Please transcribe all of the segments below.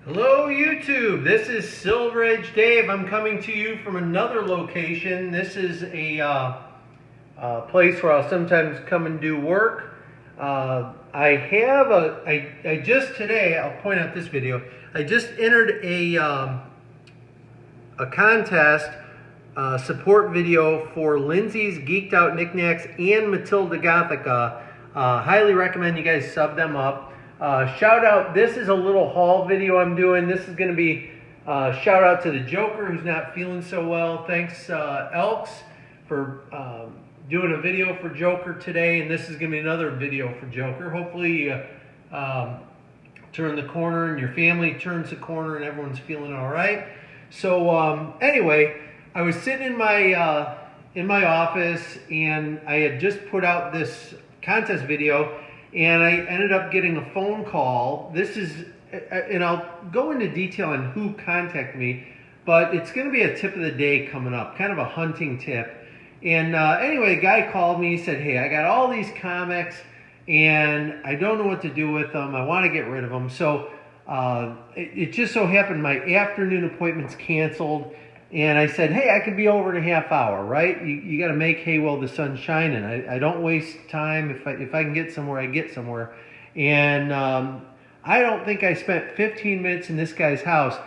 Hello YouTube, this is Silver Edge Dave. I'm coming to you from another location. This is place where I'll sometimes come and do work. I just today, I'll point out this video, I just entered a contest support video for Lindsay's Geeked Out Knickknacks and Matilda Gothica. Highly recommend you guys sub them up. Shout out, this is a little haul video I'm doing. This is going to be shout out to the Joker who's not feeling so well. Thanks Elks for doing a video for Joker today, and this is going to be another video for Joker. Hopefully you turn the corner and your family turns the corner and everyone's feeling all right. So anyway, I was sitting in my office and I had just put out this contest video, and I ended up getting a phone call. This is, and I'll go into detail on who contacted me, but it's going to be a tip of the day coming up, kind of a hunting tip. And anyway, a guy called me. He said, "Hey, I got all these comics, and I don't know what to do with them. I want to get rid of them." So it just so happened my afternoon appointment's canceled. And I said, "Hey, I could be over in a half hour, right? You got to make hay while the sun's shining. I don't waste time. If I can get somewhere, I get somewhere." And I don't think I spent 15 minutes in this guy's house.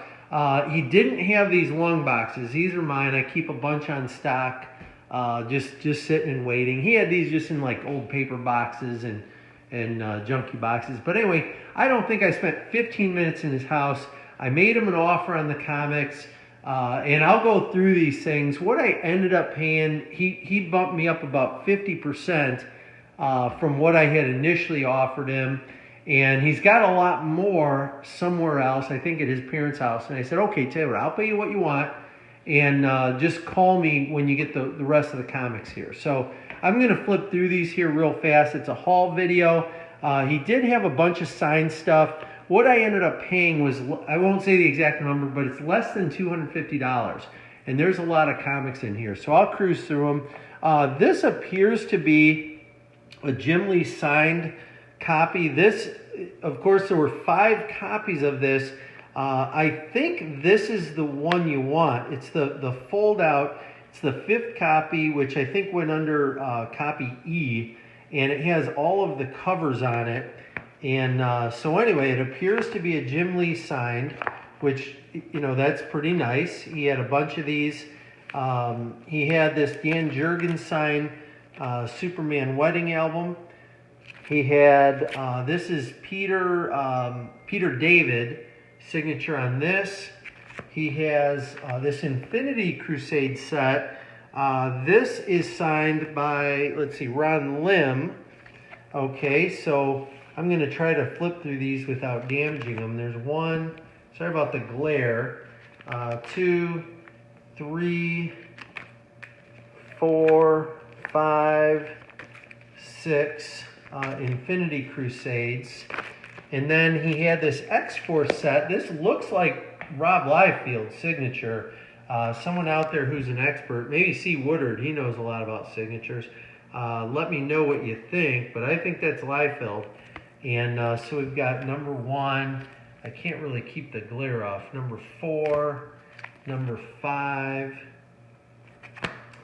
He didn't have these long boxes. These are mine. I keep a bunch on stock, just sitting and waiting. He had these just in like old paper boxes and junky boxes. But anyway, I don't think I spent 15 minutes in his house. I made him an offer on the comics. And I'll go through these things. What I ended up paying, he bumped me up about 50% from what I had initially offered him. And he's got a lot more somewhere else, I think at his parents' house. And I said, "Okay, Taylor, I'll pay you what you want. And just call me when you get the rest of the comics here." So I'm going to flip through these here real fast. It's a haul video. He did have a bunch of signed stuff. What I ended up paying was, I won't say the exact number, but it's less than $250. And there's a lot of comics in here. So I'll cruise through them. This appears to be a Jim Lee signed copy. This, of course, there were 5 copies of this. I think this is the one you want. It's the fold out. It's the 5th copy, which I think went under copy E. And it has all of the covers on it. And so anyway, it appears to be a Jim Lee signed, which, you know, that's pretty nice. He had a bunch of these. He had this Dan Jurgens signed Superman Wedding album. He had, this is Peter David signature on this. He has this Infinity Crusade set. This is signed by, let's see, Ron Lim. Okay, so I'm going to try to flip through these without damaging them. There's 1, sorry about the glare, 2, 3, 4, 5, 6 Infinity Crusades. And then he had this X-Force set. This looks like Rob Liefeld's signature. Someone out there who's an expert, maybe C. Woodard, he knows a lot about signatures. Let me know what you think, but I think that's Liefeld. And so we've got number 1. I can't really keep the glare off. Number 4, number 5,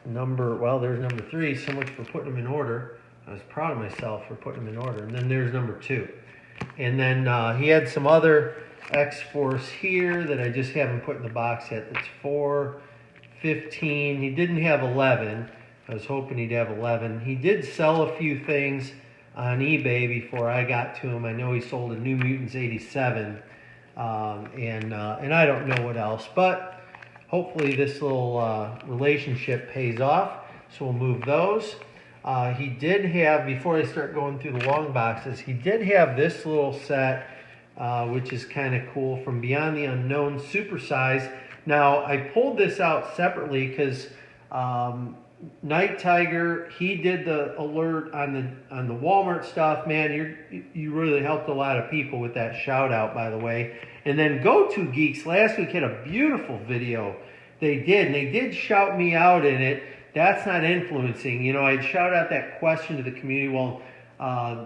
well, there's number 3. So much for putting them in order. I was proud of myself for putting them in order. And then there's number 2. And then he had some other X-Force here that I just haven't put in the box yet. That's 4, 15. He didn't have 11. I was hoping he'd have 11. He did sell a few things on eBay before I got to him. I know he sold a New Mutants 87, and I don't know what else, but hopefully this little relationship pays off. So we'll move those. He did have, before I start going through the long boxes, he did have this little set, which is kind of cool, from Beyond the Unknown Supersize. Now I pulled this out separately because Night Tiger, he did the alert on the Walmart stuff. Man, you really helped a lot of people with that shout out, by the way. And then Go To Geeks last week had a beautiful video they did, and they did shout me out in it. That's not influencing. You know, I'd shout out that question to the community. Well,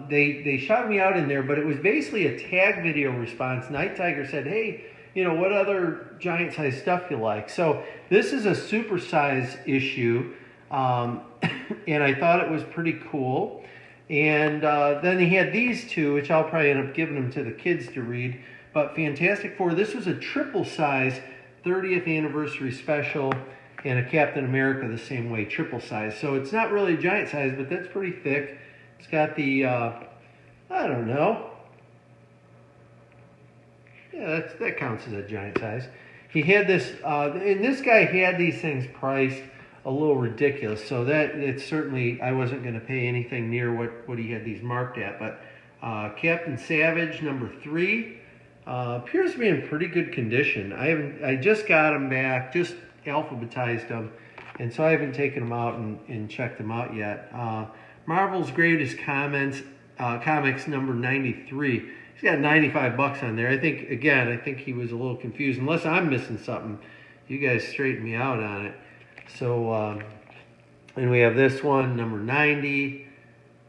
they shouted me out in there, but it was basically a tag video response. Night Tiger said, "Hey, what other giant size stuff you like. So this is a super size issue, and I thought it was pretty cool. And then he had these two, which I'll probably end up giving them to the kids to read. But Fantastic Four, this was a triple size 30th anniversary special, and a Captain America the same way, triple size. So it's not really a giant size, but that's pretty thick. It's got the, I don't know. Yeah, that counts as a giant size. He had this, and this guy had these things priced a little ridiculous. So that it's certainly, I wasn't going to pay anything near what he had these marked at. But Captain Savage #3 appears to be in pretty good condition. I just got him back, just alphabetized them, and so I haven't taken them out and checked them out yet. Marvel's Greatest Comics #93. He's got 95 bucks on there. I think he was a little confused. Unless I'm missing something, you guys straighten me out on it. So, and we have this one, number 90.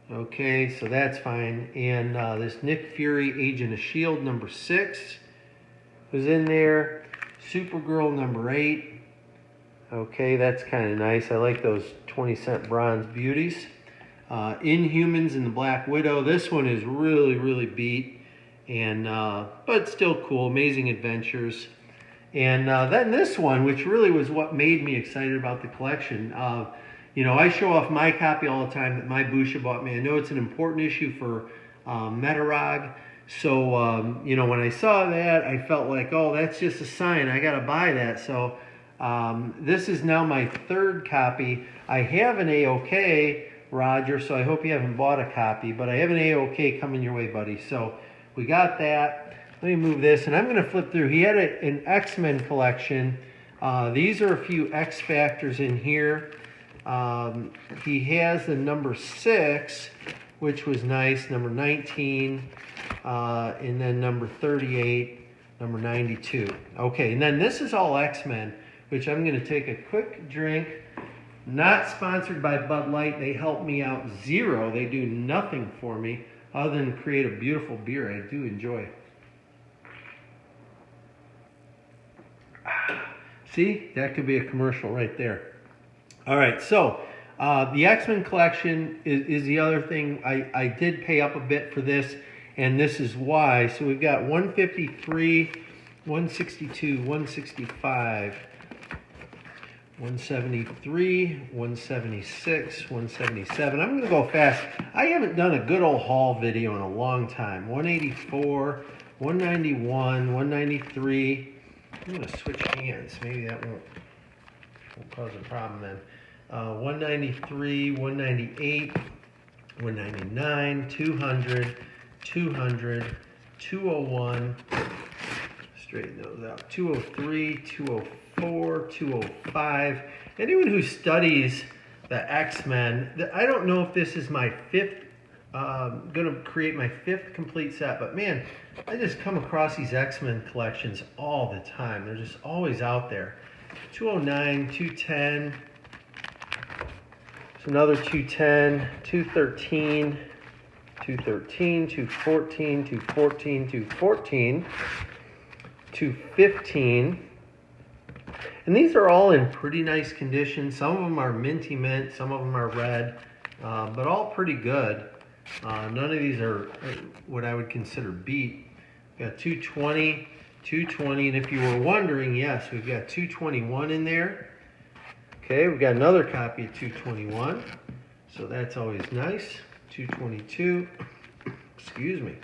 Okay, so that's fine. And this Nick Fury, Agent of S.H.I.E.L.D. #6 was in there. Supergirl #8. Okay, that's kind of nice. I like those 20-cent bronze beauties. Inhumans and the Black Widow. This one is really, really beat, and but still cool. Amazing Adventures. And then this one, which really was what made me excited about the collection. I show off my copy all the time that my Busha bought me. I know it's an important issue for Metarog. So, when I saw that, I felt like, oh, that's just a sign. I got to buy that. So this is now my third copy. I have an AOK, Roger, so I hope you haven't bought a copy. But I have an AOK coming your way, buddy. So we got that. Let me move this, and I'm going to flip through. He had an X-Men collection. These are a few X Factors in here. He has the #6, which was nice, number 19, and then number 38, number 92. Okay, and then this is all X-Men, which I'm going to take a quick drink. Not sponsored by Bud Light. They help me out zero. They do nothing for me other than create a beautiful beer I do enjoy. See, that could be a commercial right there. All right, so the X-Men collection is the other thing. I did pay up a bit for this, and this is why. So we've got 153, 162, 165, 173, 176, 177. I'm going to go fast. I haven't done a good old haul video in a long time. 184, 191, 193. I'm going to switch hands. Maybe that won't cause a problem then. 193, 198, 199, 200, 200, 201. Straighten those out. 203, 204, 205. Anyone who studies the X-Men, I don't know if this is my fifth, going to create my fifth complete set, but man, I just come across these X-Men collections all the time. They're just always out there. 209, 210, there's another 210, 213, 213, 214, 214, 214, 215. And these are all in pretty nice condition. Some of them are minty mint, some of them are red, but all pretty good. None of these are what I would consider beat. We've got 220, 220, and if you were wondering, yes, we've got 221 in there. Okay, we've got another copy of 221, so that's always nice. 222, excuse me,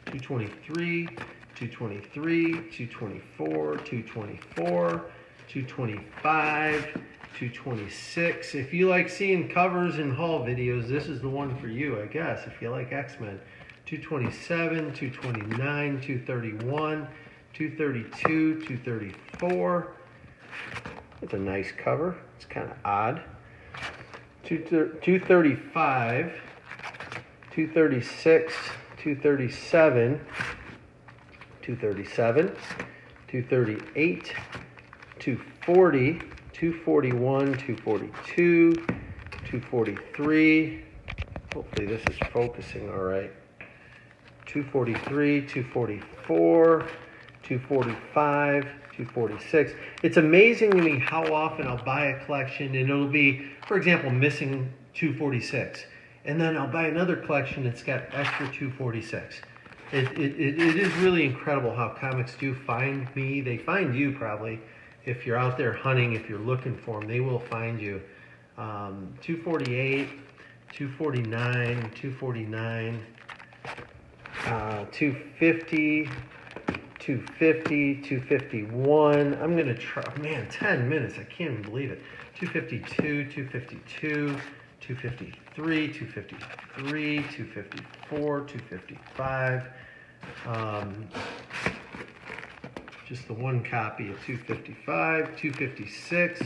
223, 223, 224, 224, 225, 226. If you like seeing covers and haul videos, this is the one for you, I guess, if you like X-Men. 227, 229, 231, 232, 234. It's a nice cover. It's kind of odd. 235, 236, 237, 237, 238, 240, 241, 242, 243. Hopefully this is focusing all right. 243, 244, 245, 246. It's amazing to me how often I'll buy a collection and it'll be, for example, missing 246. And then I'll buy another collection that's got extra 246. It is really incredible how comics do find me. They find you probably. If you're out there hunting, if you're looking for them, they will find you. 248, 249, 249, 250, 250, 251. I'm going to try, man, 10 minutes. I can't even believe it. 252, 252, 253, 253, 254, 255. Just the one copy of 255, 256,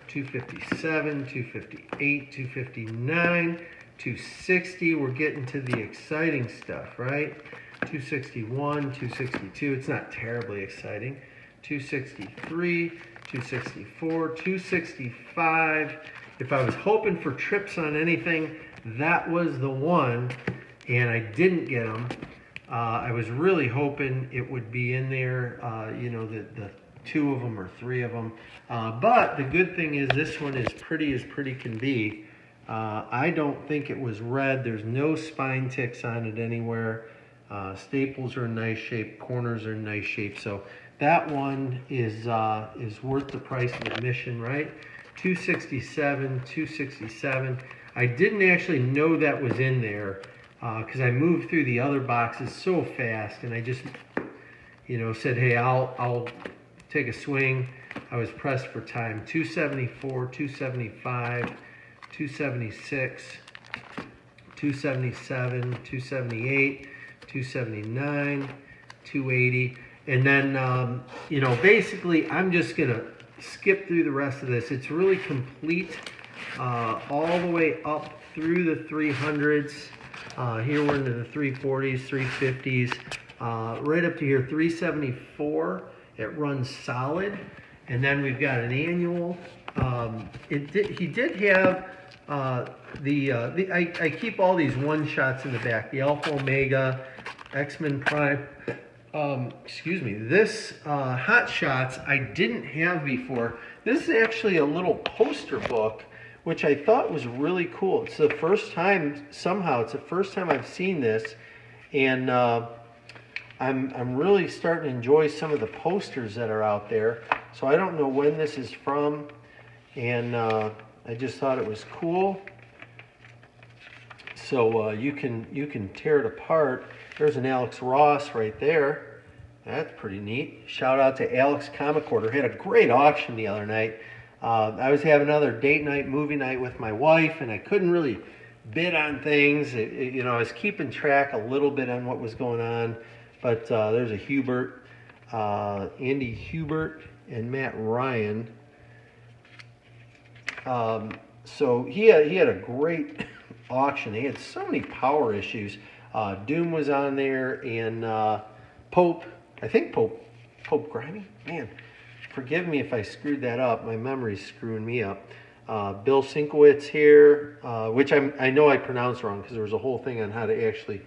257, 258, 259, 260. We're getting to the exciting stuff, right? 261, 262. It's not terribly exciting. 263, 264, 265. If I was hoping for trips on anything, that was the one, and I didn't get them. I was really hoping it would be in there, you know, the two of them or three of them. But the good thing is this one is pretty as pretty can be. I don't think it was red. There's no spine ticks on it anywhere. Staples are in nice shape. Corners are in nice shape. So that one is worth the price of admission, right? 267, 267. I didn't actually know that was in there because I moved through the other boxes so fast, and I just, you know, said, hey, I'll take a swing. I was pressed for time. 274, 275, 276, 277, 278, 279, 280. And then, you know, basically I'm just going to skip through the rest of this. It's really complete all the way up through the 300s. Here we're into the 340s, 350s, right up to here, 374. It runs solid. And then we've got an annual. He did have I keep all these one-shots in the back. The Alpha Omega, X-Men Prime. Excuse me. This Hot Shots I didn't have before. This is actually a little poster book, which I thought was really cool. It's the first time, somehow, it's the first time I've seen this. And I'm really starting to enjoy some of the posters that are out there. So I don't know when this is from, and I just thought it was cool. So you can tear it apart. There's an Alex Ross right there. That's pretty neat. Shout out to Alex Comic Order. Had a great auction the other night. I was having another date night, movie night with my wife, and I couldn't really bid on things. You know, I was keeping track a little bit on what was going on. But there's a Hubert, Andy Hubert, and Matt Ryan. So he had a great auction. He had so many power issues. Doom was on there, and Pope. I think Pope Grimy. Man, forgive me if I screwed that up. My memory's screwing me up. Bill Sienkiewicz here, which I know I pronounced wrong because there was a whole thing on how to actually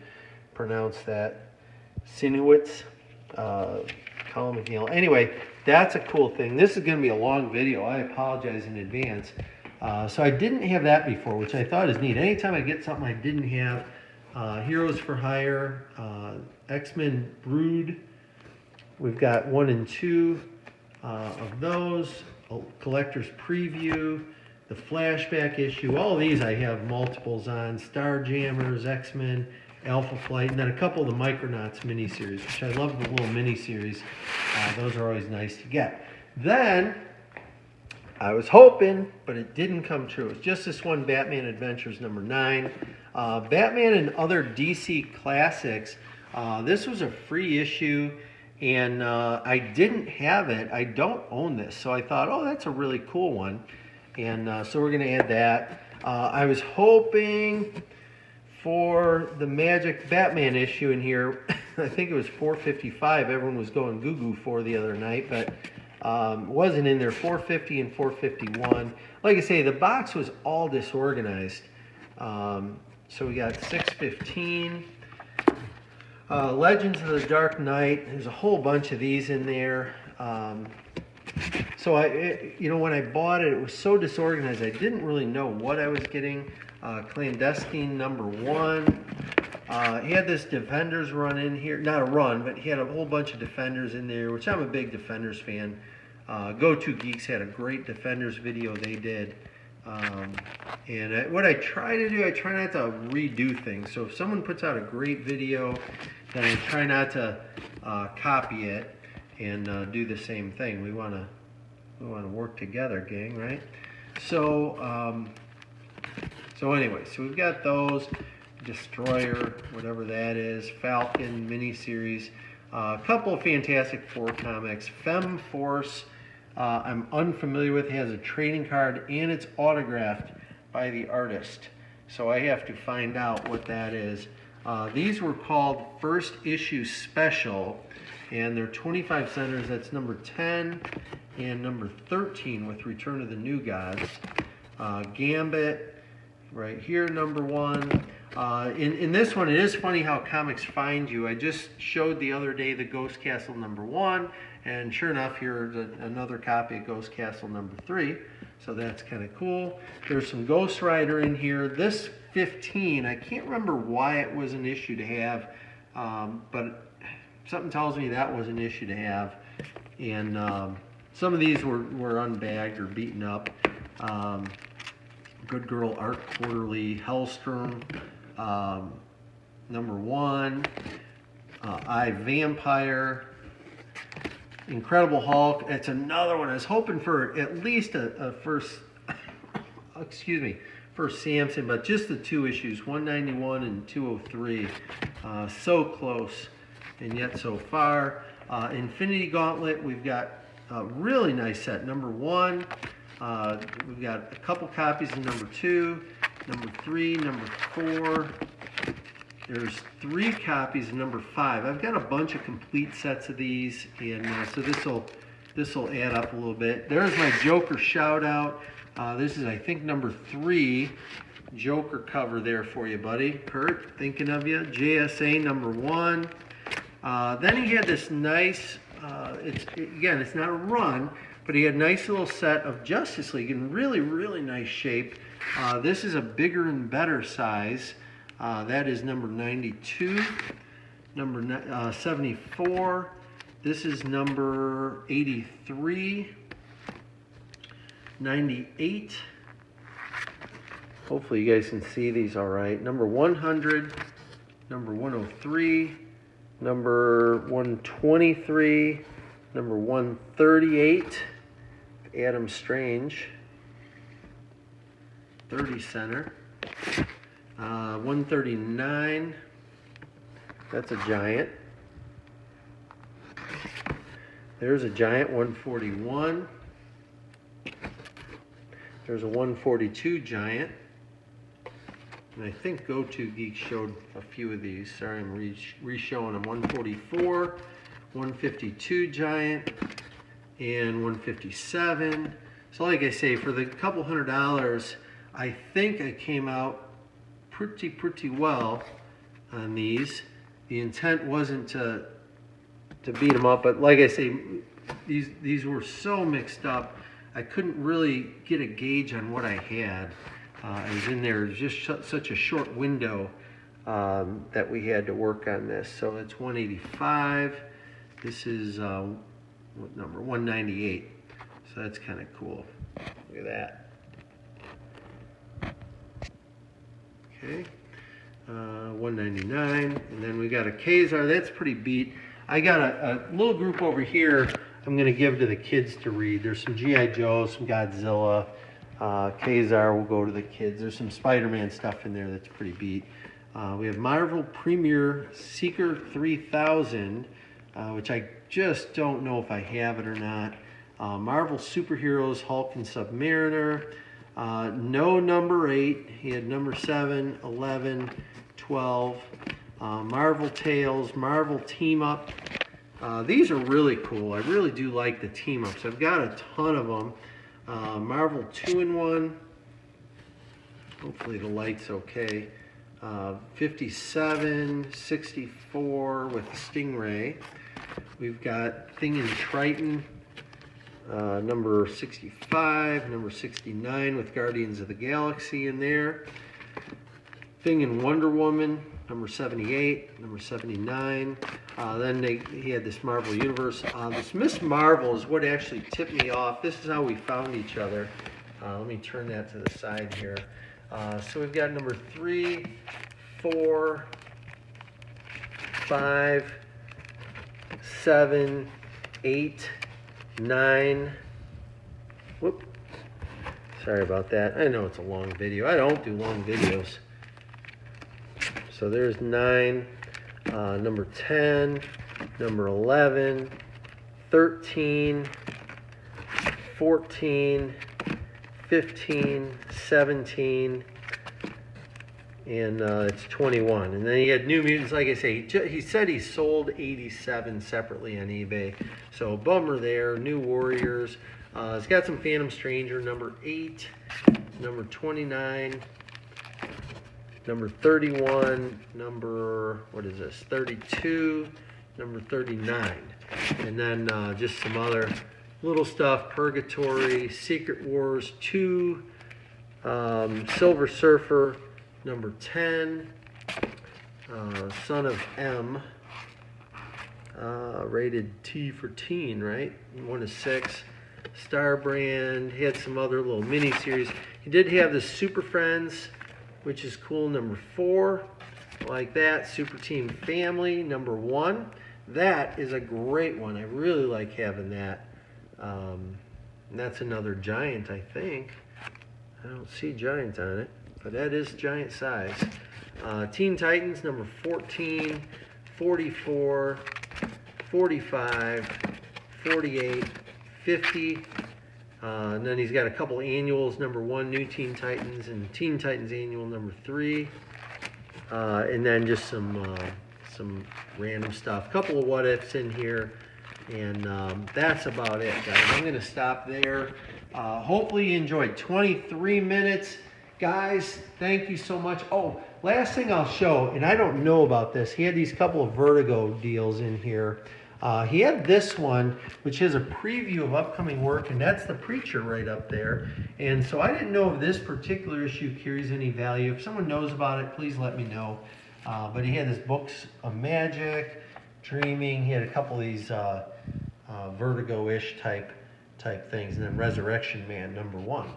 pronounce that. Sienkiewicz, Colin McNeil. Anyway, that's a cool thing. This is going to be a long video. I apologize in advance. So I didn't have that before, which I thought is neat. Anytime I get something I didn't have, Heroes for Hire, X-Men Brood. We've got 1 and 2 of those. A collector's preview, the flashback issue. All of these I have multiples on. Starjammers, X-Men, Alpha Flight, and then a couple of the Micronauts miniseries, which I love the little miniseries. Those are always nice to get. Then, I was hoping, but it didn't come true. It's just this one, Batman Adventures number 9. Batman and Other DC Classics. This was a free issue, and I didn't have it. I don't own this, so I thought, oh, that's a really cool one. And so we're going to add that. I was hoping for the Magic Batman issue in here. I think it was 455 everyone was going goo-goo for the other night, but wasn't in there. 450 and 451. Like I say, the box was all disorganized. So we got 615. Legends of the Dark Knight. There's a whole bunch of these in there. So when I bought it, it was so disorganized. I didn't really know what I was getting. Clandestine #1. He had this Defenders run in here. Not a run, but he had a whole bunch of Defenders in there, which I'm a big Defenders fan. Go-To Geeks had a great Defenders video they did. What I try to do, I try not to redo things. So if someone puts out a great video, then I try not to copy it and do the same thing. We want to work together, gang, right? So anyway, so we've got those. Destroyer, whatever that is, Falcon miniseries, a couple of Fantastic Four comics, Fem-Force. I'm unfamiliar with. It has a trading card and it's autographed by the artist, so I have to find out what that is. These were called First Issue Special, and they're 25 centers. That's number 10 and number 13 with Return of the New Gods. Gambit, right here, number 1. In this one, it is funny how comics find you. I just showed the other day the Ghost Castle number 1, and sure enough, here's another copy of Ghost Castle number 3. So that's kind of cool. There's some Ghost Rider in here. This 15, I can't remember why it was an issue to have, but something tells me that was an issue to have. And some of these were unbagged or beaten up. Good Girl Art Quarterly, Hellstrom, number 1, I Vampire, Incredible Hulk. It's another one. I was hoping for at least a first, first Samson, but just the 2 issues, 191 and 203. So close, and yet so far. Infinity Gauntlet, we've got a really nice set. Number 1. We've got a couple copies of number 2, number 3, number 4. There's 3 copies of number 5. I've got a bunch of complete sets of these, and so this will add up a little bit. There's my Joker shout out. This is, I think, number 3 Joker cover there for you, buddy. Kurt, thinking of you. JSA number 1. Then he had this nice. It's not a run, but he had a nice little set of Justice League in really, really nice shape. This is a bigger and better size. That is number 92, number 74. This is number 83, 98. Hopefully you guys can see these all right. Number 100, number 103, number 123, number 138, Adam Strange, 30 center. 139, that's a giant. There's a giant. 141. There's a 142 giant. And I think Go-To Geek showed a few of these. Sorry, I'm re-showing them. 144, 152 giant, and 157. So like I say, for the couple $100, I think I came out pretty well on these. The intent wasn't to beat them up, but like I say, these were so mixed up, I couldn't really get a gauge on what I had. I was in there, it was just such a short window that we had to work on this. So it's 185. This is what number? 198. So that's kind of cool. Look at that. Okay, 199, and then we got a Kazar. That's pretty beat. I got a little group over here I'm going to give to the kids to read. There's some G.I. Joe, some Godzilla. Kazar will go to the kids. There's some Spider-Man stuff in there that's pretty beat. We have Marvel Premier Seeker 3000, which I just don't know if I have it or not. Marvel Superheroes Hulk and Submariner. No number 8. He had number 7, 11, 12. Marvel Tales, Marvel Team Up. These are really cool. I really do like the team ups. I've got a ton of them. Marvel 2-in-1. Hopefully the light's okay. 57, 64 with the Stingray. We've got Thing in Triton, number 65, number 69 with Guardians of the Galaxy in there. Thing in Wonder Woman, number 78, number 79. Then he had this Marvel Universe. This Miss Marvel is what actually tipped me off. This is how we found each other. Let me turn that to the side here. So we've got number 3, 4, 5, 7, 8, 9. Whoop. Sorry about that. I know it's a long video. I don't do long videos. So there's 9, number 10, number 11, 13, 14, 15, 17, and it's 21. And then he had New Mutants. Like I say, he said he sold 87 separately on eBay. So bummer there. New Warriors. It's got some Phantom Stranger, number 8, number 29, number 31, number, what is this, 32, number 39. And then just some other little stuff, Purgatory, Secret Wars 2, Silver Surfer, number 10, Son of M, rated T for teen, right? 1 to 6. Starbrand. He had some other little mini series. He did have the Super Friends, which is cool, number 4, like that. Super Team Family, number 1. That is a great one. I really like having that. And that's another giant, I think. I don't see giant on it, but that is giant size. Teen Titans, number 14, 44, 45, 48, 50. And then he's got a couple annuals, number 1, New Teen Titans, and Teen Titans Annual number 3. And then just some random stuff. A couple of what-ifs in here. And that's about it, guys. I'm going to stop there. Hopefully you enjoyed 23 minutes. Guys, thank you so much. Oh, last thing I'll show, and I don't know about this. He had these couple of Vertigo deals in here. He had this one, which has a preview of upcoming work, and that's The Preacher right up there. And so I didn't know if this particular issue carries any value. If someone knows about it, please let me know. But he had his Books of Magic, Dreaming. He had a couple of these Vertigo-ish type things, and then Resurrection Man, number 1.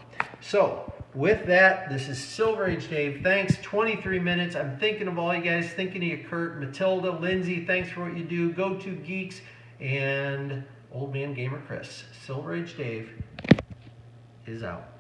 So with that, this is Silver Age Dave. Thanks. 23 minutes. I'm thinking of all you guys, thinking of you, Kurt, Matilda, Lindsay. Thanks for what you do. Go To Geeks and Old Man Gamer Chris. Silver Age Dave is out.